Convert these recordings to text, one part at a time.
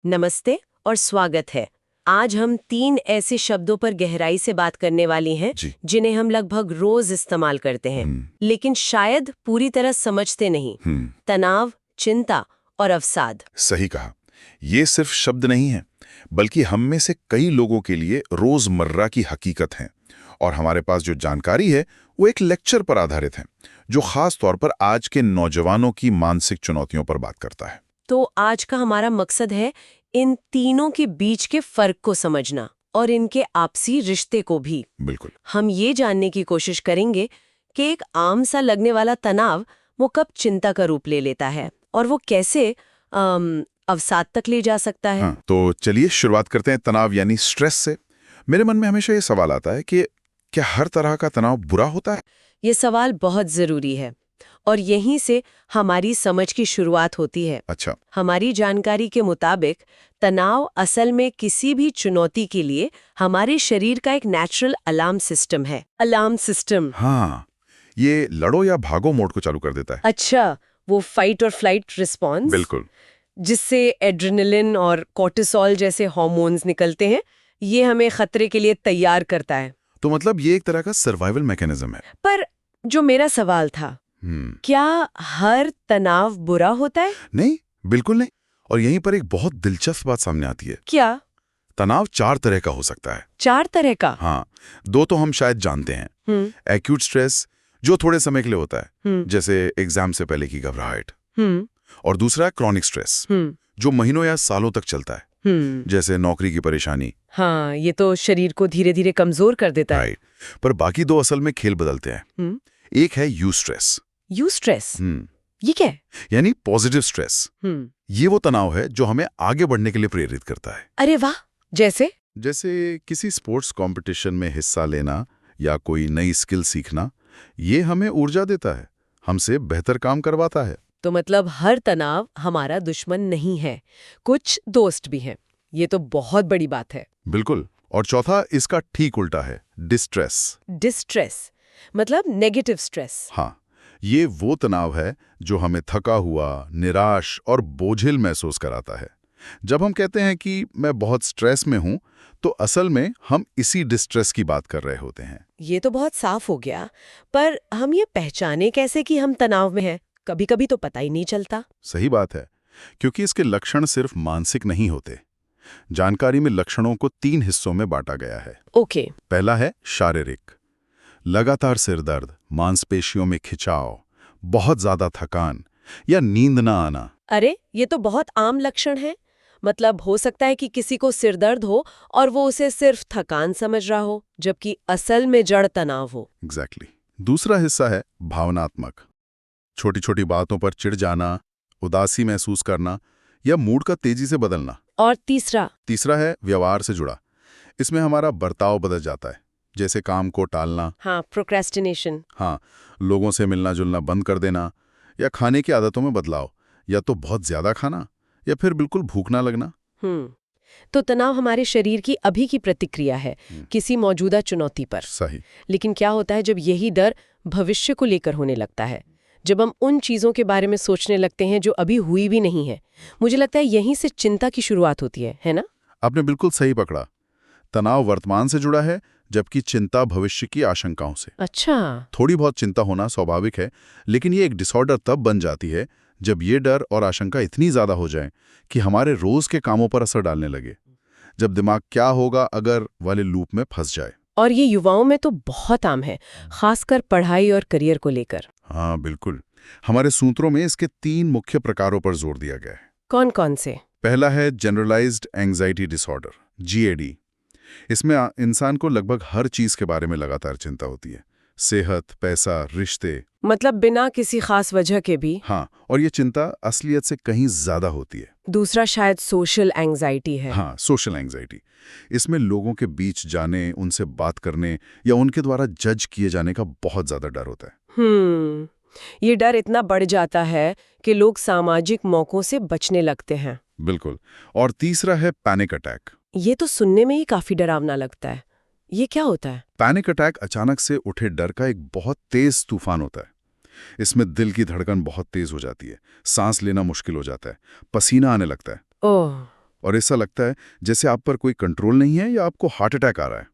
नमस्ते और स्वागत है। आज हम 3 ऐसे शब्दों पर गहराई से बात करने वाली हैं जी। जिन्हें हम लगभग रोज इस्तेमाल करते हैं, लेकिन शायद पूरी तरह समझते नहीं। तनाव, चिंता और अवसाद। सही कहा। ये सिर्फ शब्द नहीं है, बल्कि हम में से कई लोगों के लिए रोजमर्रा की हकीकत हैं। और हमारे पास जो जानकारी है वो एक लेक्चर पर आधारित है, जो खास तौर पर आज के नौजवानों की मानसिक चुनौतियों पर बात करता है। तो आज का हमारा मकसद है इन तीनों के बीच के फर्क को समझना और इनके आपसी रिश्ते को भी। बिल्कुल। हम ये जानने की कोशिश करेंगे कि एक आम सा लगने वाला तनाव वो कब चिंता का रूप ले लेता है और वो कैसे अवसाद तक ले जा सकता है। हाँ, तो चलिए शुरुआत करते हैं तनाव यानी स्ट्रेस से। मेरे मन में हमेशा ये सवाल आता है कि क्या हर तरह का तनाव बुरा होता है? ये सवाल बहुत जरूरी है और यहीं से हमारी समझ की शुरुआत होती है। अच्छा। हमारी जानकारी के मुताबिक तनाव असल में किसी भी चुनौती के लिए हमारे शरीर का एक नेचुरल अलार्म सिस्टम है। Alarm system. हाँ, ये लड़ो या भागो मोड को चालू कर देता है। अच्छा, वो फाइट और फ्लाइट रिस्पॉन्स, बिल्कुल। जिससे एड्रेनलिन और कोर्टिसोल जैसे हार्मोन्स निकलते हैं, ये हमें खतरे के लिए तैयार करता है। तो मतलब ये एक तरह का सर्वाइवल मैकेनिज्म है। पर जो मेरा सवाल था, क्या हर तनाव बुरा होता है? नहीं, बिल्कुल नहीं। और यहीं पर एक बहुत दिलचस्प बात सामने आती है। क्या तनाव 4 तरह का हो सकता है। 4 तरह का? हाँ, 2 तो हम शायद जानते हैं। एक्यूट स्ट्रेस, जो थोड़े समय के लिए होता है, जैसे एग्जाम से पहले की घबराहट। और दूसरा क्रॉनिक स्ट्रेस, जो महीनों या सालों तक चलता है, जैसे नौकरी की परेशानी। हाँ, ये तो शरीर को धीरे धीरे कमजोर कर देता है। राइट। पर बाकी 2 असल में खेल बदलते हैं। एक है यू स्ट्रेस। You stress? ये क्या है? यानी पॉजिटिव स्ट्रेस। ये वो तनाव है जो हमें आगे बढ़ने के लिए प्रेरित करता है। अरे वाह! जैसे किसी स्पोर्ट्स कंपटीशन में हिस्सा लेना या कोई नई स्किल सीखना, ये हमें ऊर्जा देता है, हमसे बेहतर काम करवाता है। तो मतलब हर तनाव हमारा दुश्मन नहीं है, कुछ दोस्त भी हैं। ये तो बहुत बड़ी बात है। बिल्कुल। और चौथा इसका ठीक उल्टा है, डिस्ट्रेस। डिस्ट्रेस मतलब नेगेटिव स्ट्रेस। हाँ, ये वो तनाव है जो हमें थका हुआ, निराश और बोझिल महसूस कराता है। जब हम कहते हैं कि मैं बहुत स्ट्रेस में हूं, तो असल में हम इसी डिस्ट्रेस की बात कर रहे होते हैं। ये तो बहुत साफ हो गया, पर हम ये पहचाने कैसे कि हम तनाव में हैं? कभी-कभी तो पता ही नहीं चलता। सही बात है, क्योंकि इसके लक्षण सिर्फ मानसिक नहीं होते। जानकारी में लक्षणों को 3 हिस्सों में बांटा गया है। ओके। पहला है शारीरिक। लगातार सिरदर्द, मांसपेशियों में खिंचाव, बहुत ज्यादा थकान या नींद ना आना। अरे, ये तो बहुत आम लक्षण है। मतलब हो सकता है कि किसी को सिरदर्द हो और वो उसे सिर्फ थकान समझ रहा हो, जबकि असल में जड़ तनाव हो। एग्जैक्टली। दूसरा हिस्सा है भावनात्मक। छोटी छोटी बातों पर चिढ़ जाना, उदासी महसूस करना या मूड का तेजी से बदलना। और तीसरा है व्यवहार से जुड़ा। इसमें हमारा बर्ताव बदल जाता है, जैसे काम को टालना। हाँ, प्रोक्रेस्टिनेशन। हाँ, लोगों से मिलना जुलना बंद कर देना, या खाने की आदतों में बदलाव, या तो बहुत ज्यादा खाना या फिर बिल्कुल भूख ना लगना। तो तनाव हमारे शरीर की अभी की प्रतिक्रिया है किसी मौजूदा चुनौती पर। सही। लेकिन क्या होता है जब यही डर भविष्य को लेकर होने लगता है, जब हम उन चीजों के बारे में सोचने लगते हैं जो अभी हुई भी नहीं है? मुझे लगता है यहीं से चिंता की शुरुआत होती है ना? आपने बिल्कुल सही पकड़ा। तनाव वर्तमान से जुड़ा है, जबकि चिंता भविष्य की आशंकाओं से। अच्छा। थोड़ी बहुत चिंता होना स्वाभाविक है, लेकिन ये एक डिसऑर्डर तब बन जाती है जब ये डर और आशंका इतनी ज्यादा हो जाए कि हमारे रोज के कामों पर असर डालने लगे, जब दिमाग क्या होगा अगर वाले लूप में फंस जाए। और ये युवाओं में तो बहुत आम है, खासकर पढ़ाई और करियर को लेकर। हाँ बिल्कुल। हमारे सूत्रों में इसके 3 मुख्य प्रकारों पर जोर दिया गया है। कौन कौन से? पहला है जनरलाइज्ड एंग्जाइटी डिसऑर्डर, GAD। इसमें इंसान को लगभग हर चीज के बारे में लगातार चिंता होती है, सेहत, पैसा, रिश्ते। मतलब बिना किसी खास वजह के भी? हाँ, और ये चिंता असलियत से कहीं ज्यादा होती है। दूसरा शायद सोशल एंग्जाइटी है। हाँ, सोशल एंग्जाइटी। इसमें लोगों के बीच जाने, उनसे बात करने या उनके द्वारा जज किए जाने का बहुत ज्यादा डर होता है। ये डर इतना बढ़ जाता है कि लोग सामाजिक मौकों से बचने लगते हैं। बिल्कुल। और तीसरा है पैनिक अटैक। ये तो सुनने में ही काफी डरावना लगता है। ये क्या होता है? पैनिक अटैक अचानक से उठे डर का एक बहुत तेज तूफान होता है। इसमें दिल की धड़कन बहुत तेज हो जाती है, सांस लेना मुश्किल हो जाता है, पसीना आने लगता है। ओह। और ऐसा लगता है जैसे आप पर कोई कंट्रोल नहीं है या आपको हार्ट अटैक आ रहा है।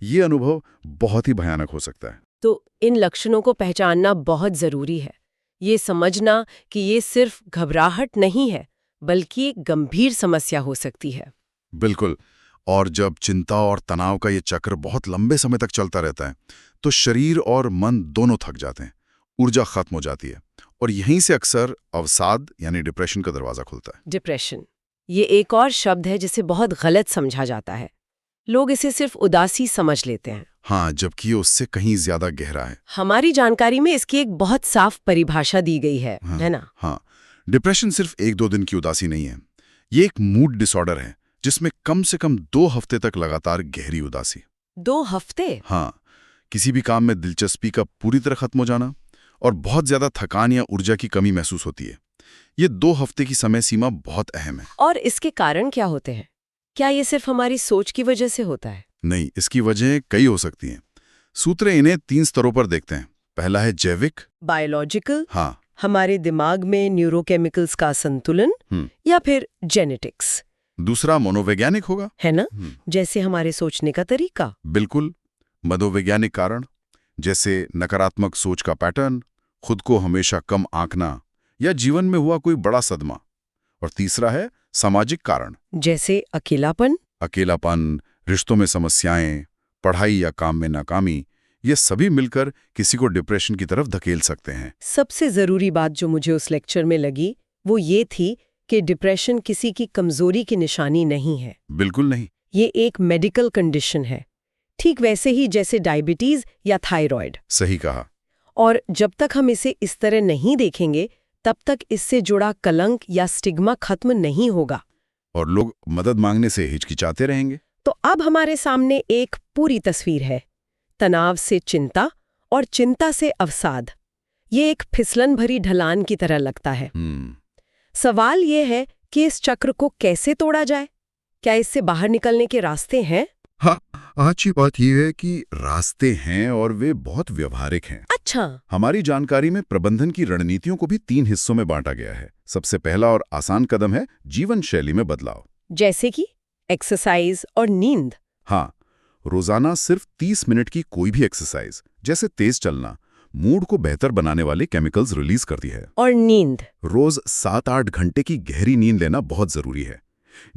ये अनुभव बहुत ही भयानक हो सकता है। तो इन लक्षणों को पहचानना बहुत जरूरी है। ये समझना कि ये सिर्फ घबराहट नहीं है, बल्कि एक गंभीर समस्या हो सकती है। बिल्कुल। और जब चिंता और तनाव का ये चक्र बहुत लंबे समय तक चलता रहता है तो शरीर और मन दोनों थक जाते हैं, ऊर्जा खत्म हो जाती है और यहीं से अक्सर अवसाद यानी डिप्रेशन का दरवाजा खुलता है। डिप्रेशन, ये एक और शब्द है जिसे बहुत गलत समझा जाता है। लोग इसे सिर्फ उदासी समझ लेते हैं। हाँ, जबकि ये उससे कहीं ज्यादा गहरा है। हमारी जानकारी में इसकी एक बहुत साफ परिभाषा दी गई है, है ना? हाँ, डिप्रेशन सिर्फ 1-2 दिन की उदासी नहीं है। ये एक मूड डिसऑर्डर है जिसमें कम से कम 2 हफ्ते तक लगातार गहरी उदासी। 2 हफ्ते? हाँ, किसी भी काम में दिलचस्पी का पूरी तरह खत्म हो जाना और बहुत ज्यादा थकान या ऊर्जा की कमी महसूस होती है। ये 2 हफ्ते की समय सीमा बहुत अहम है। और इसके कारण क्या होते हैं? क्या ये सिर्फ हमारी सोच की वजह से होता है? नहीं, इसकी वजह कई हो सकती हैं। सूत्र इन्हें 3 स्तरों पर देखते हैं। पहला है जैविक, बायोलॉजिकल, हाँ, हमारे दिमाग में न्यूरोकेमिकल्स का संतुलन, या फिर जेनेटिक्स। दूसरा मनोवैज्ञानिक होगा, है ना? जैसे हमारे सोचने का तरीका। बिल्कुल। मनोवैज्ञानिक कारण जैसे नकारात्मक सोच का पैटर्न, खुद को हमेशा कम आंकना या जीवन में हुआ कोई बड़ा सदमा। और तीसरा है सामाजिक कारण, जैसे अकेलापन, रिश्तों में समस्याएं, पढ़ाई या काम में नाकामी। ये सभी मिलकर किसी को डिप्रेशन की तरफ धकेल सकते हैं। सबसे जरूरी बात जो मुझे उस लेक्चर में लगी वो ये थी कि डिप्रेशन किसी की कमजोरी की निशानी नहीं है। बिल्कुल नहीं। ये एक मेडिकल कंडीशन है, ठीक वैसे ही जैसे डायबिटीज या थायराइड। सही कहा। और जब तक हम इसे इस तरह नहीं देखेंगे तब तक इससे जुड़ा कलंक या स्टिग्मा खत्म नहीं होगा और लोग मदद मांगने से हिचकिचाते रहेंगे। तो अब हमारे सामने एक पूरी तस्वीर है, तनाव से चिंता और चिंता से अवसाद। ये एक फिसलन भरी ढलान की तरह लगता है। सवाल ये है कि इस चक्र को कैसे तोड़ा जाए? क्या इससे बाहर निकलने के रास्ते हैं? हाँ, अच्छी बात यह है कि रास्ते हैं और वे बहुत व्यवहारिक हैं। अच्छा। हमारी जानकारी में प्रबंधन की रणनीतियों को भी 3 हिस्सों में बांटा गया है। सबसे पहला और आसान कदम है जीवन शैली में बदलाव, जैसे कि एक्सरसाइज और नींद। हाँ, रोजाना सिर्फ 30 मिनट की कोई भी एक्सरसाइज जैसे तेज चलना मूड को बेहतर बनाने वाले केमिकल्स रिलीज करती है। और नींद, रोज 7-8 घंटे की गहरी नींद लेना बहुत जरूरी है।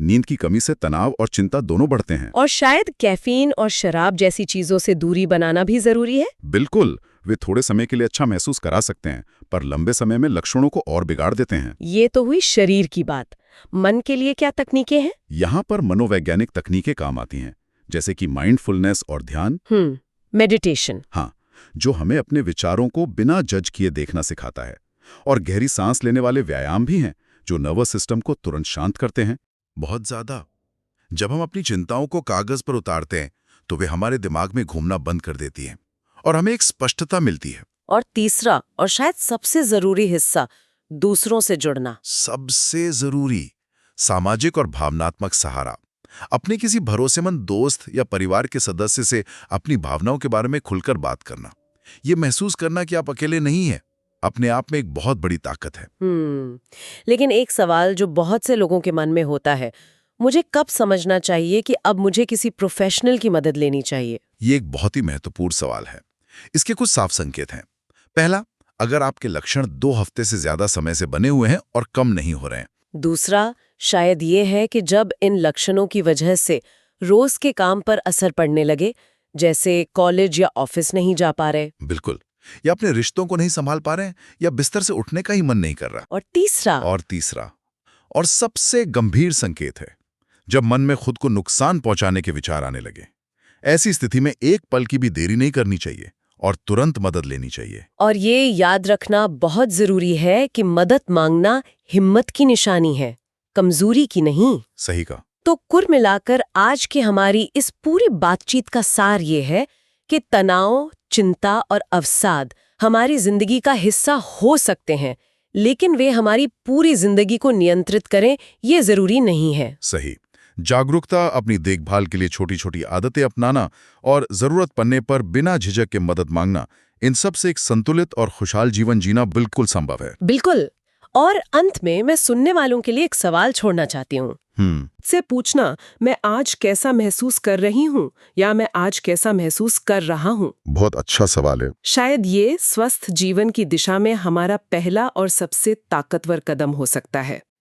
नींद की कमी से तनाव और चिंता दोनों बढ़ते हैं। और शायद कैफीन और शराब जैसी चीजों से दूरी बनाना भी जरूरी है। बिल्कुल। वे थोड़े समय के लिए अच्छा महसूस करा सकते हैं, पर लंबे समय में लक्षणों को और बिगाड़ देते हैं। ये तो हुई शरीर की बात। मन के लिए क्या तकनीकें हैं? यहाँ पर मनोवैज्ञानिक तकनीकें काम आती हैं, जैसे कि माइंडफुलनेस और ध्यान। मेडिटेशन। हाँ, जो हमें अपने विचारों को बिना जज किए देखना सिखाता है। और गहरी सांस लेने वाले व्यायाम भी हैं, जो नर्वस सिस्टम को तुरंत शांत करते हैं। बहुत ज्यादा जब हम अपनी चिंताओं को कागज पर उतारते हैं तो वे हमारे दिमाग में घूमना बंद कर देती हैं और हमें एक स्पष्टता मिलती है। और तीसरा और शायद सबसे जरूरी हिस्सा, दूसरों से जुड़ना। सबसे जरूरी, सामाजिक और भावनात्मक सहारा। अपने किसी भरोसेमंद दोस्त या परिवार के सदस्य से अपनी भावनाओं के बारे में खुलकर बात करना। ये महसूस करना कि आप अकेले नहीं हैं, अपने आप में एक बहुत बड़ी ताकत है। लेकिन एक सवाल जो बहुत से लोगों के मन में होता है, मुझे कब समझना चाहिए कि अब मुझे किसी प्रोफेशनल की मदद लेनी चाहिए? ये एक बहुत ही महत्वपूर्ण सवाल है। इसके कुछ साफ संकेत हैं। पहला, अगर आपके लक्षण 2 हफ्ते से ज्यादा समय से बने हुए हैं और कम नहीं हो रहे हैं। दूसरा, शायद ये है कि जब इन लक्षणों की वजह से रोज के काम पर असर पड़ने लगे, जैसे कॉलेज या ऑफिस नहीं जा पा रहे। बिल्कुल। या अपने रिश्तों को नहीं संभाल पा रहे हैं, या बिस्तर से उठने का ही मन नहीं कर रहा। और तीसरा और सबसे गंभीर संकेत है जब मन में खुद को नुकसान पहुंचाने के विचार आने लगे। ऐसी स्थिति में एक पल की भी देरी नहीं करनी चाहिए और तुरंत मदद लेनी चाहिए। और ये याद रखना बहुत जरूरी है कि मदद मांगना हिम्मत की निशानी है, कमजोरी की नहीं। सही कहा। तो कुल मिलाकर आज की हमारी इस पूरी बातचीत का सार ये है कि तनाव, चिंता और अवसाद हमारी जिंदगी का हिस्सा हो सकते हैं, लेकिन वे हमारी पूरी जिंदगी को नियंत्रित करें ये जरूरी नहीं है। सही। जागरूकता, अपनी देखभाल के लिए छोटी छोटी आदतें अपनाना और जरूरत पड़ने पर बिना झिझक के मदद मांगना, इन सब से एक संतुलित और खुशहाल जीवन जीना बिल्कुल संभव है। बिल्कुल। और अंत में मैं सुनने वालों के लिए एक सवाल छोड़ना चाहती हूँ। से पूछना, मैं आज कैसा महसूस कर रही हूँ या मैं आज कैसा महसूस कर रहा हूँ। बहुत अच्छा सवाल है। शायद ये स्वस्थ जीवन की दिशा में हमारा पहला और सबसे ताकतवर कदम हो सकता है।